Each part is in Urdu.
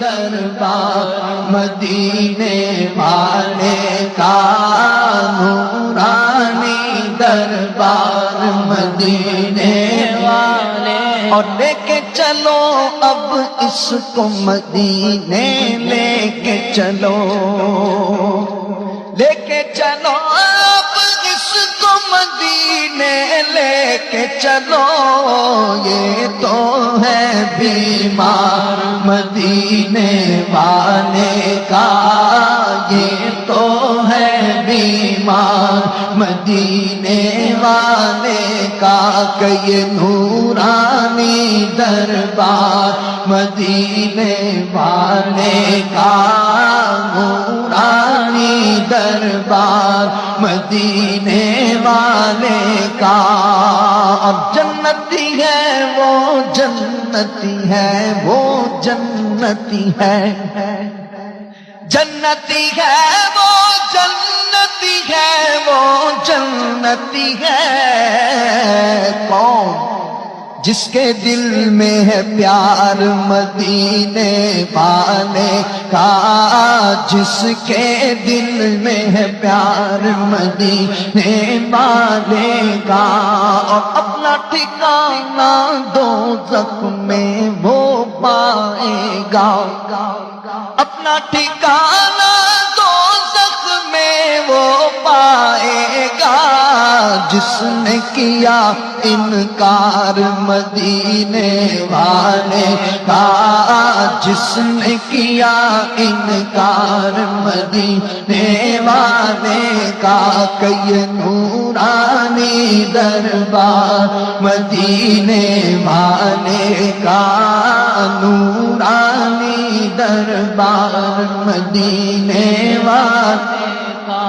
دربار مدینے والے کا، نورانی دربار مدینے والے، اور لے کے چلو اب اس کو مدینے، لے کے چلو، لے کے چلو اب اس کو مدینے، لے کے چلو، یہ تو ہے بیمار مدینے والے کا، یہ تو ہے بیمار مدینے والے کا، کہ یہ نورانی دربار مدینے والے کا، نورانی دربار مدینے والے کا، اور جنتی ہے وہ جنتی ہے، وہ جنتی ہے، جنتی ہے وہ جنتی ہے، وہ جنتی ہے، کون؟ جس کے دل میں ہے پیار مدینے والے کا، جس کے دل میں ہے پیار مدینے والے کا، اور اپنا ٹھکانہ دوزخ میں وہ پائے گا، اپنا ٹھکانہ دوزخ میں وہ پائے گا، جس نے کیا انکار مدینے والے کا، جس نے کیا انکار مدینے والے کا، کہ یہ نورانی دربار مدینے والے کا، نورانی دربار مدینے والے کا،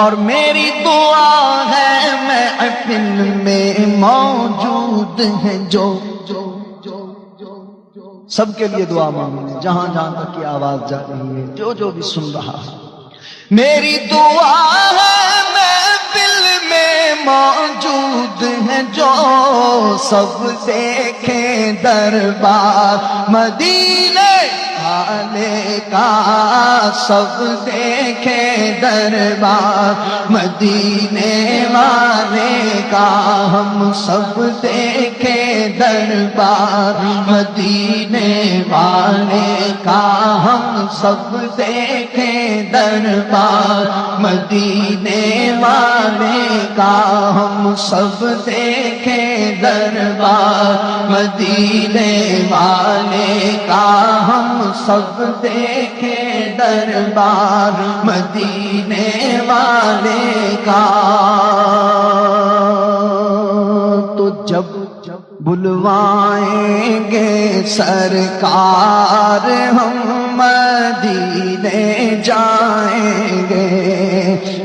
اور میری دعا ہے محفل میں موجود ہیں جو، سب کے لیے دعا مانگیں، جہاں جہاں تک کی آواز جا رہی ہے، جو بھی سن رہا ہے، میری دعا ہے محفل میں موجود ہیں جو، سب دیکھیں دربار مدینے والے کا، سب دیکھیں دربار مدینے والے کا، ہم سب دیکھیں دربار مدینے والے کا، ہم سب دیکھیں دربار مدینے والے کا، ہم سب دیکھیں دربار مدینے والے کا، ہم سب دیکھیں دربار مدینے والے کا، تو جب بلوائیں گے سرکار ہم مدینے جائیں گے،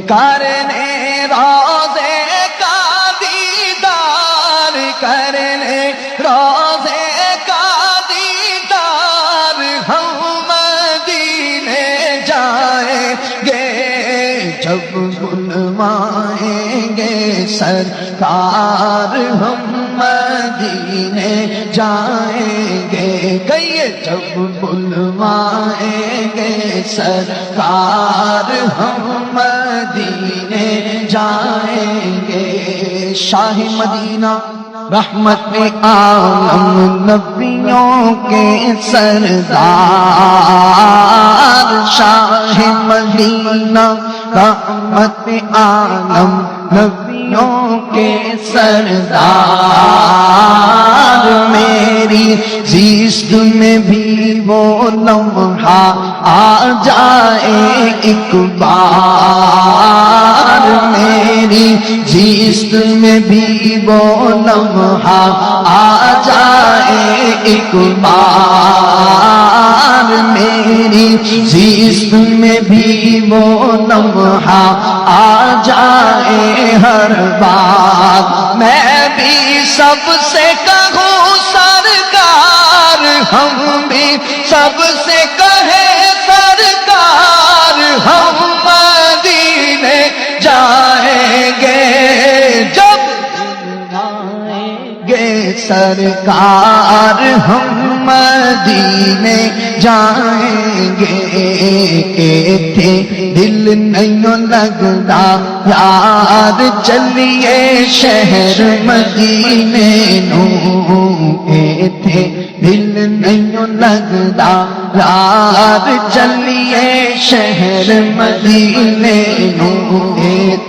کرنے روضے کا دیدار، کرنے روضے کا دیدار، ہم مدینے جائیں گے، جب بلوائیں گے سرکار ہم مدینے جائیں گے، کہیے جب بلوائیں گے سرکار ہم مدینے جائیں گے، شاہ مدینہ رحمت عالم نبیوں کے سردار، شاہ مدینہ رحمت عالم نبیوں کے سردار، میری زیست میں بھی وہ لمحہ آ جائے ایک بار، میری زیست میں بھی وہ لمحہ آ جائے ایک بار، میری زیست میں بھی وہ لمحہ آ جائے ہر بار، میں بھی سب سے کہوں سرکار، ہم بھی سب سے کہیں سرکار، ہم مدینے جائیں گے، جب آئیں گے سرکار ہم مدینے جائیں گے تھے دل نہیں لگتا یار چلیے شہر مدینے نو تھے دل نہیں لگتا یار چلیے شہر مدینے نو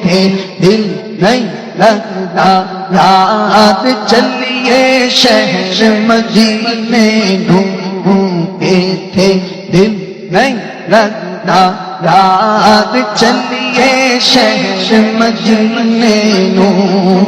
تھے دل نہیں لگتا یار چلیے شہر مدینے نو تھے دل نہیں لگتا یار چلیے شہر مدینے نو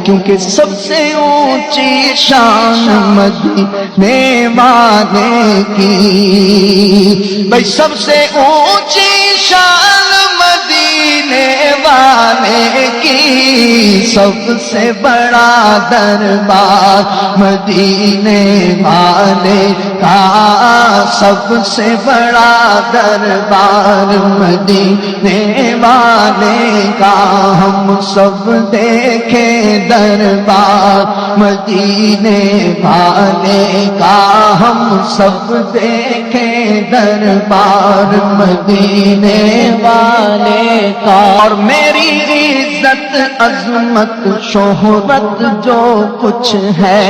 کیونکہ سب سے اونچی شان مدینے والے کی بھائی سب سے اونچی شان مدینے والے کی سب سے بڑا دربار مدینے والے کا سب سے بڑا دربار مدینے والے کا ہم سب دیکھیں دربار مدینے والے کا ہم سب دیکھیں دربار مدینے والے کا اور میری عزت عظمت شہرت جو کچھ ہے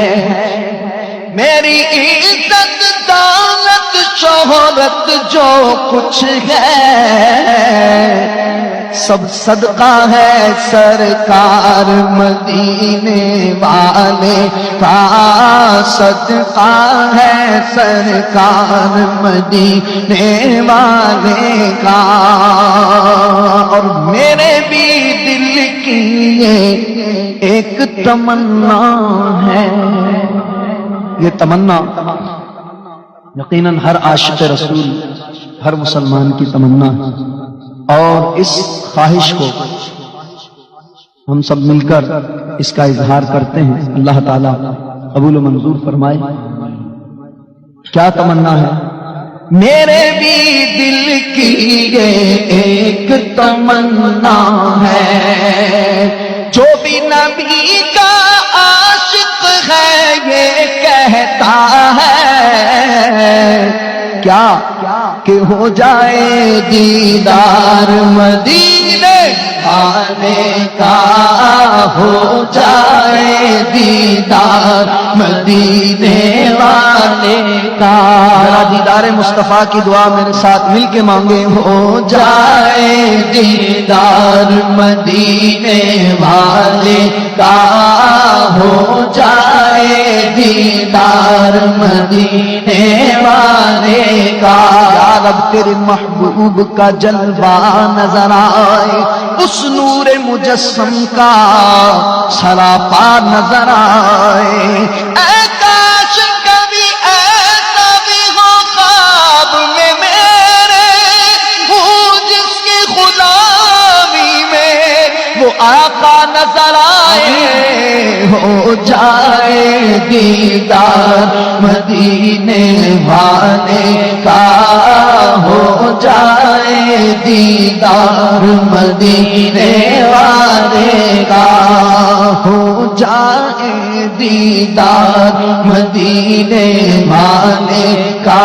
میری عزت دولت شہرت جو کچھ ہے سب صدقہ ہے سرکار مدینے والے کا صدقہ ہے سرکار مدینے والے کا اور میرے بھی دل کی یہ ایک تمنا ہے یہ تمنا یقیناً ہر عاشق رسول ہر مسلمان کی تمنا ہے اور اس خواہش کو ہم سب مل کر اس کا اظہار کرتے ہیں اللہ تعالیٰ قبول و منظور فرمائے کیا تمنا ہے میرے بھی دل کی یہ ایک تمنا ہے جو بھی نبی کا عاشق ہے یہ کہتا ہے کیا کہ ہو جائے دیدار مدینے والے کا ہو جائے دیدار مدینے والے کا ذرا دیدار مصطفیٰ کی دعا میرے ساتھ مل کے مانگے ہو جائے دیدار مدینے والے کا ہو جائے دیدار مدینے والے کا یا رب تیرے محبوب کا جلوہ نظر آئے اس نور مجسم کا سراپا نظر آئے اے کاش کبھی ایسا بھی ہو خواب میں میرے وہ جس کی غلامی میں وہ آقا نظر آئے ہو جائے دیدار مدینے والے کا ہو جائے دیدار مدینے والے کا ہو جائے دیدار مدینے والے کا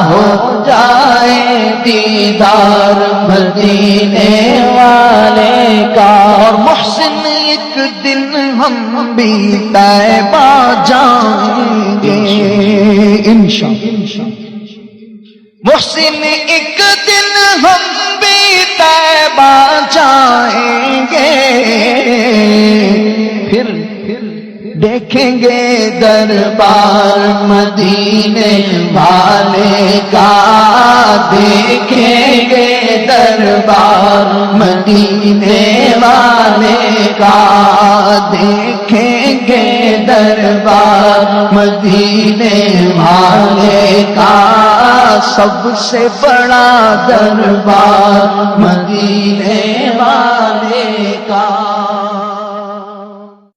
ہو جائے دیدار مدینے والے کا اور محسن ایک دن ہم بھی طیبہ جائیں گے انشاءاللہ محسن ایک دن ہم بھی طیبہ جائیں گے پھر دیکھیں گے دربار مدینے والے کا دیکھیں گے دربار مدینے والے کا دیکھیں گے دربار مدینے والے کا سب سے بڑا دربار مدینے والے کا